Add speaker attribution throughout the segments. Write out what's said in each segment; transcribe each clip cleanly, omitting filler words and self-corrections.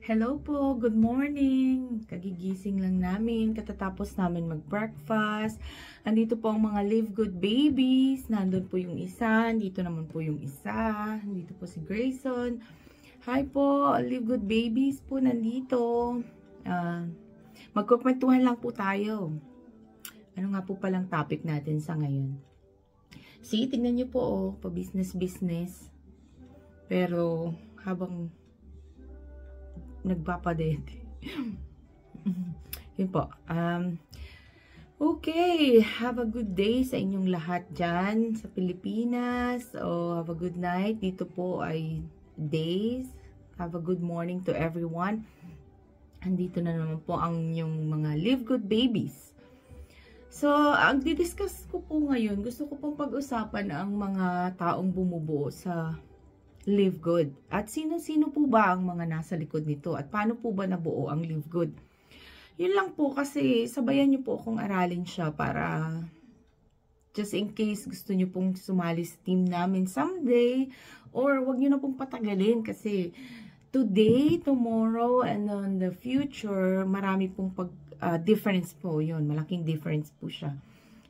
Speaker 1: Hello po, good morning. Kagigising lang namin, katatapos namin mag-breakfast. Andito po ang mga Live Good babies. Nandun po yung isa, dito naman po yung isa. Dito po si Grayson. Hi po, Live Good babies po nandito. Magkukwentuhan lang po tayo. Ano nga po palang topic natin sa ngayon? See, tingnan nyo po pa-business-business. Pero habang nagpapadete. Yun po. Okay. Have a good day sa inyong lahat dyan sa Pilipinas. Have a good night. Dito po ay days. Have a good morning to everyone. Andito na naman po ang yung mga Live Good babies. So, ang didiscuss ko po ngayon, gusto ko pong pag-usapan ang mga taong bumubuo sa Live Good. At sino-sino po ba ang mga nasa likod nito? At paano po ba nabuo ang Live Good? Yun lang po kasi sabayan nyo po akong aralin siya para just in case gusto nyo pong sumali sa team namin someday or wag nyo na pong patagalin kasi today, tomorrow, and on the future, marami pong difference po yun. Malaking difference po siya.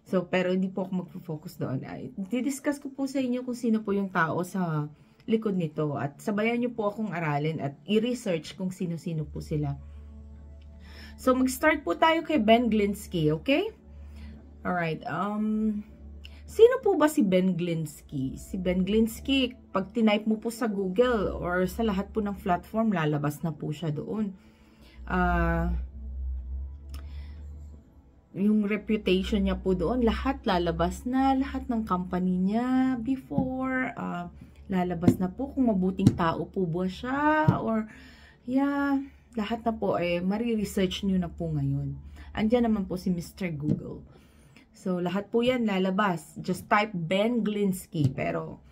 Speaker 1: So, pero hindi po ako magpo-focus doon. Didiscuss ko po sa inyo kung sino po yung tao sa likod nito at sabayan nyo po akong aralin at i-research kung sino-sino po sila. So, mag-start po tayo kay Ben Glinsky, okay? Alright, sino po ba si Ben Glinsky? Si Ben Glinsky, pag tinype mo po sa Google or sa lahat po ng platform, lalabas na po siya doon. Yung reputation niya po doon, lahat lalabas na, lahat ng company niya before, lalabas na po kung mabuting tao po ba siya or lahat na po mari-research nyo na po ngayon. Andyan naman po si Mr. Google. So lahat po yan lalabas. Just type Ben Glinsky. Pero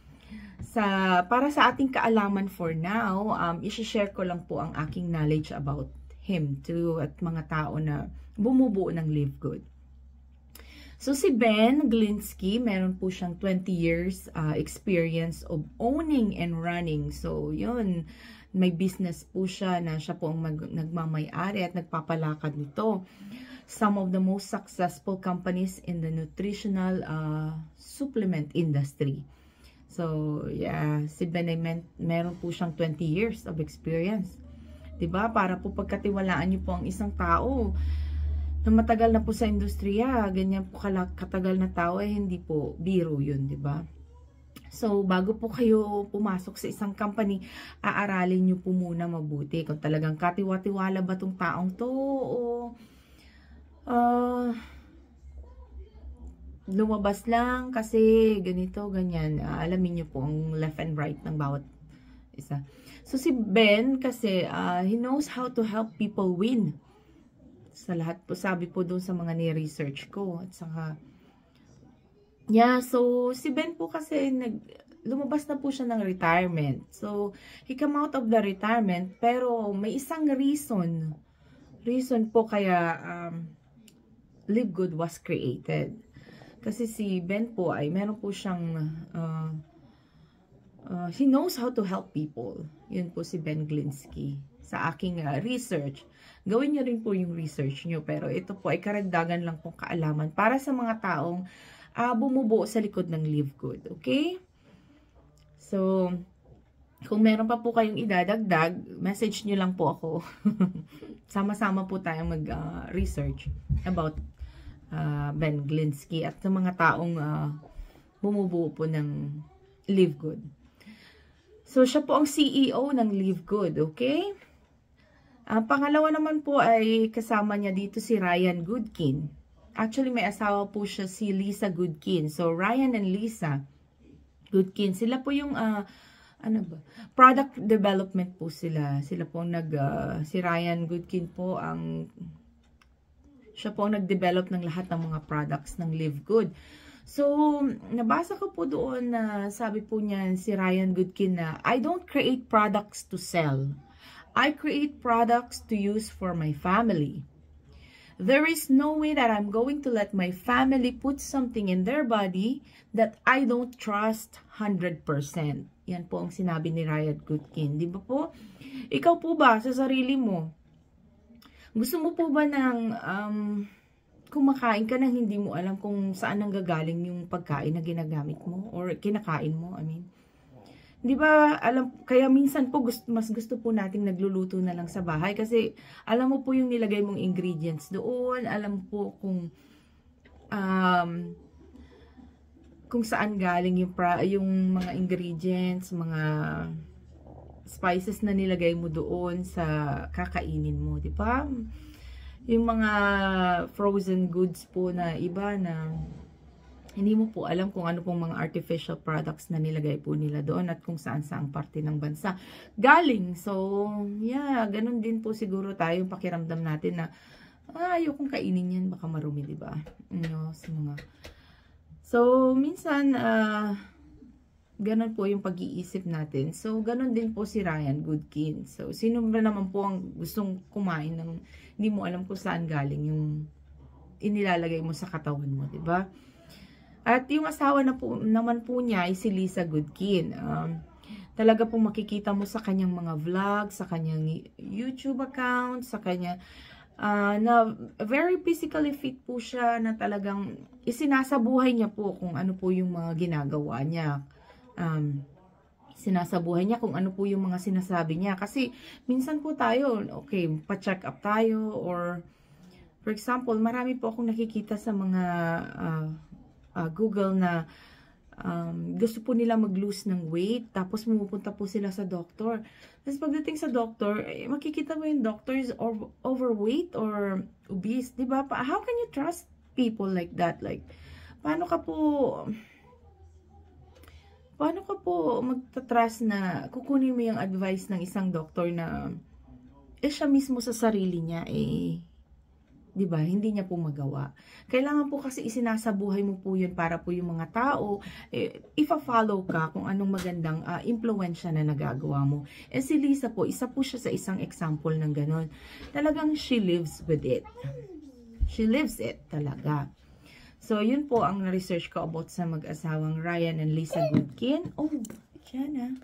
Speaker 1: para sa ating kaalaman for now, i-share ko lang po ang aking knowledge about him at mga tao na bumubuo ng Live Good. So, si Ben Glinsky, meron po siyang 20 years experience of owning and running. So, yun, may business po siya na siya po ang nagmamay-ari at nagpapalakad nito. Some of the most successful companies in the nutritional supplement industry. So, yeah, si Ben ay meron po siyang 20 years of experience. Diba? Para po pagkatiwalaan niyo po ang isang tao na matagal na po sa industriya, ganyan po katagal na tao, hindi po biro yun, di ba? So, bago po kayo pumasok sa isang company, aaralin nyo po muna mabuti kung talagang katiwa-tiwala ba tong taong to o lumabas lang kasi ganito, ganyan. Alamin nyo po ang left and right ng bawat isa. So, si Ben kasi, he knows how to help people win. Sa lahat po, sabi po doon sa mga ni-research ko. At saka, so, si Ben po kasi, lumabas na po siya ng retirement. So, he come out of the retirement, pero may isang reason. Reason po kaya, Live Good was created. Kasi si Ben po ay, meron po siyang, he knows how to help people. Yun po si Ben Glinsky. Sa aking research. Gawin nyo rin po yung research nyo. Pero ito po ay karagdagan lang pong kaalaman para sa mga taong bumubuo sa likod ng Live Good. Okay? So, kung meron pa po kayong idadagdag, message nyo lang po ako. Sama-sama po tayong mag-research about Ben Glinsky at sa mga taong bumubuo po ng Live Good. So, siya po ang CEO ng Live Good. Okay? Pangalawa naman po ay kasama niya dito si Ryan Goodkin. Actually, may asawa po siya si Lisa Goodkin. So, Ryan and Lisa Goodkin, sila po yung, product development po sila. Sila po si Ryan Goodkin po siya po ang nag-develop ng lahat ng mga products ng Live Good. So, nabasa ko po doon na sabi po niya si Ryan Goodkin na, I don't create products to sell. I create products to use for my family. There is no way that I'm going to let my family put something in their body that I don't trust 100%. Yan po ang sinabi ni Ryan Goodkin. Di ba po? Ikaw po ba sa sarili mo? Gusto mo po ba ng kumakain ka nang hindi mo alam kung saan nanggagaling yung pagkain na ginagamit mo or kinakain mo? I mean, di ba, kaya minsan po mas gusto po nating nagluluto na lang sa bahay kasi alam mo po yung nilagay mong ingredients doon, alam po kung saan galing yung mga ingredients, mga spices na nilagay mo doon sa kakainin mo, di ba? Yung mga frozen goods po na iba na hindi mo po alam kung ano pong mga artificial products na nilagay po nila doon at kung saan-saang parte ng bansa galing. So, yeah, ganun din po siguro tayo pakiramdam natin na ayokong kainin yan, baka marumi, di ba? So, minsan, ganun po yung pag-iisip natin. So, ganun din po si Ryan Goodkin. So, sino ba naman po ang gustong kumain ng hindi mo alam kung saan galing yung inilalagay mo sa katawan mo, di ba? At yung asawa naman po niya ay si Lisa Goodkin. Talaga pong makikita mo sa kanyang mga vlog, sa kanyang YouTube account, sa kanya na very physically fit po siya, na talagang isinasabuhay niya po kung ano po yung mga ginagawa niya. Sinasabuhay niya kung ano po yung mga sinasabi niya. Kasi minsan po tayo, okay, pa-check up tayo or for example, marami po akong nakikita sa mga Google na gusto po nila mag-lose ng weight, tapos pumupunta po sila sa doktor. Tapos pagdating sa doktor, makikita mo yung doctor is overweight or obese, di ba? How can you trust people like that? Like, paano ka po magtatrust na kukunin mo yung advice ng isang doktor na siya mismo sa sarili niya di ba, hindi niya po magawa. Kailangan po kasi isinasabuhay mo po yun para po yung mga tao, ifa-follow ka kung anong magandang impluensya na nagagawa mo. Si Lisa po, isa po siya sa isang example ng ganon. Talagang she lives with it. She lives it talaga. So, yun po ang na-research ko about sa mag-asawang Ryan and Lisa Goodkin. Oh, dyan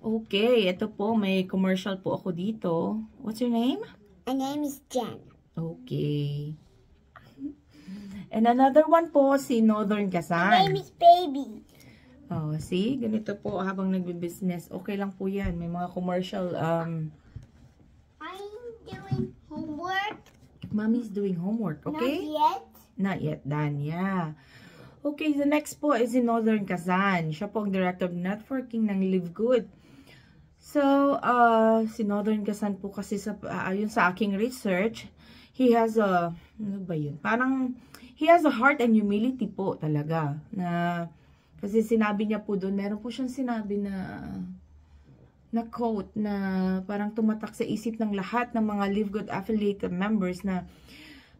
Speaker 1: Okay, ito po, may commercial po ako dito. What's your name?
Speaker 2: My name is Jen.
Speaker 1: Okay. And another one po, si Northern Kazan.
Speaker 2: My name is Baby.
Speaker 1: Oh, see? Ganito po habang nagbe-business. Okay lang po yan. May mga commercial.
Speaker 2: I'm doing homework.
Speaker 1: Mommy's doing homework, okay?
Speaker 2: Not yet.
Speaker 1: Not yet done, yeah. Okay, the next po is si Northern Kazan. Siya po ang Director of Networking ng Live Good. So, si Northern Kazan po kasi ayon sa aking research, he has a, ano ba yun? Parang, he has a heart and humility po talaga. Kasi sinabi niya po doon, meron po siyang sinabi na quote na parang tumatak sa isip ng lahat ng mga Live Good affiliated members na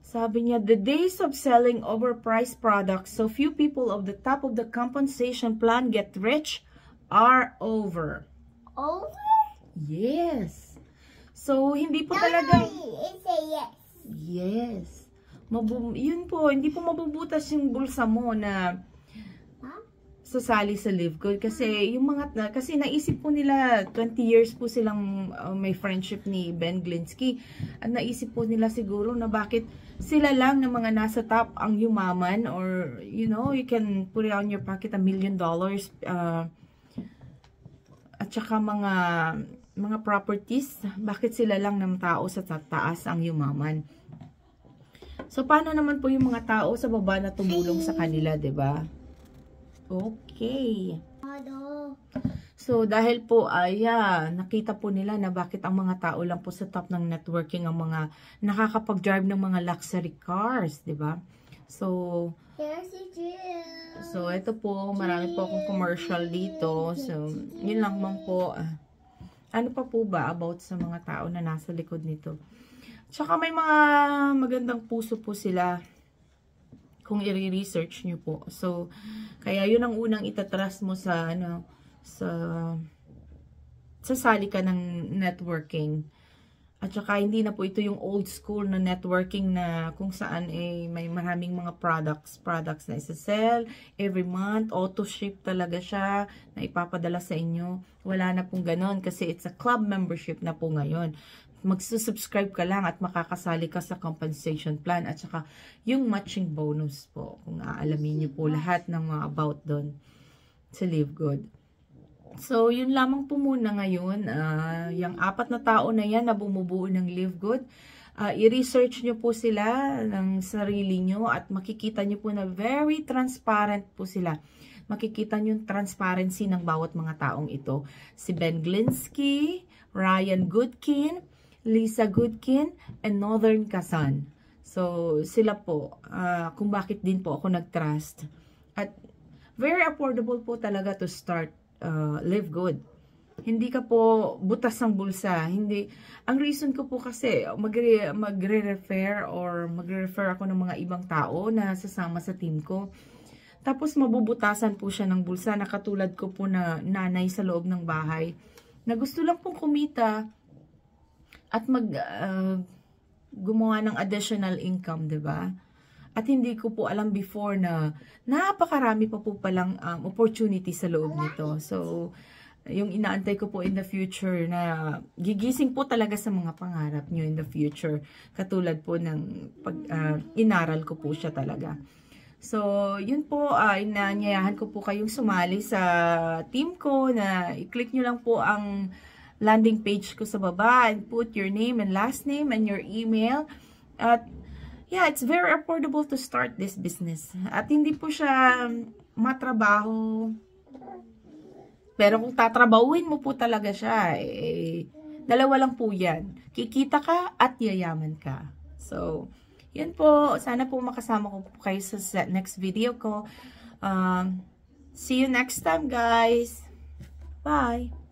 Speaker 1: sabi niya, the days of selling overpriced products so few people of the top of the compensation plan get rich are over.
Speaker 2: Over?
Speaker 1: Yes. So, hindi po talaga...
Speaker 2: It's a yes.
Speaker 1: Yes. Yun po, hindi po mabubutas yung bulsa mo na sasali sa Live Good. Kasi, kasi naisip po nila, 20 years po silang may friendship ni Ben Glinsky. At naisip po nila siguro na bakit sila lang na mga nasa top ang yumaman or, you know, you can put it on your pocket $1 million at saka mga properties, bakit sila lang ng tao sa taas ang yumaman? So, paano naman po yung mga tao sa baba na tumulong sa kanila, di ba? Okay. So, dahil po, nakita po nila na bakit ang mga tao lang po sa top ng networking ang mga nakakapag-drive ng mga luxury cars, di ba? So,
Speaker 2: here's the drill.
Speaker 1: So, ito po, marami po akong commercial dito. So, yun lang man po. Ano pa po ba about sa mga tao na nasa likod nito? Tsaka may mga magandang puso po sila kung i-research nyo po. So, kaya yun ang unang itatrust mo sa, sasali ka ng networking. At saka hindi na po ito yung old school na networking na kung saan may maraming mga products na isa-sell every month, auto ship talaga siya na ipapadala sa inyo. Wala na pong ganon kasi it's a club membership na po ngayon. Magsusubscribe ka lang at makakasali ka sa compensation plan at saka yung matching bonus po kung aalamin niyo po lahat ng mga about doon sa Live Good. So, yun lamang po muna ngayon. Yung 4 na tao na yan na bumubuo ng Live Good, i-research nyo po sila ng sarili nyo at makikita nyo po na very transparent po sila. Makikita nyo yung transparency ng bawat mga taong ito. Si Ben Glinsky, Ryan Goodkin, Lisa Goodkin, and Northern Kazan. So, sila po, kung bakit din po ako nag-trust. At very affordable po talaga to start Live Good. Hindi ka po butas ng bulsa. Hindi. Ang reason ko po kasi magre-refer ako ng mga ibang tao na sasama sa team ko. Tapos mabubutasan po siya ng bulsa na katulad ko po na nanay sa loob ng bahay na gusto lang pong kumita at gumawa ng additional income, 'di ba? At hindi ko po alam before na napakarami pa po palang opportunity sa loob nito. So, yung inaantay ko po in the future na gigising po talaga sa mga pangarap nyo in the future. Katulad po ng inaral ko po siya talaga. So, yun po, inanyayahan ko po kayong sumali sa team ko na i-click nyo lang po ang landing page ko sa baba and put your name and last name and your email. At yeah, it's very affordable to start this business. At hindi po siya matrabaho. Pero kung tatrabahuin mo po talaga siya, dalawa lang po yan. Kikita ka at yayaman ka. So, yun po. Sana po makasama ko po kayo sa next video ko. See you next time, guys. Bye!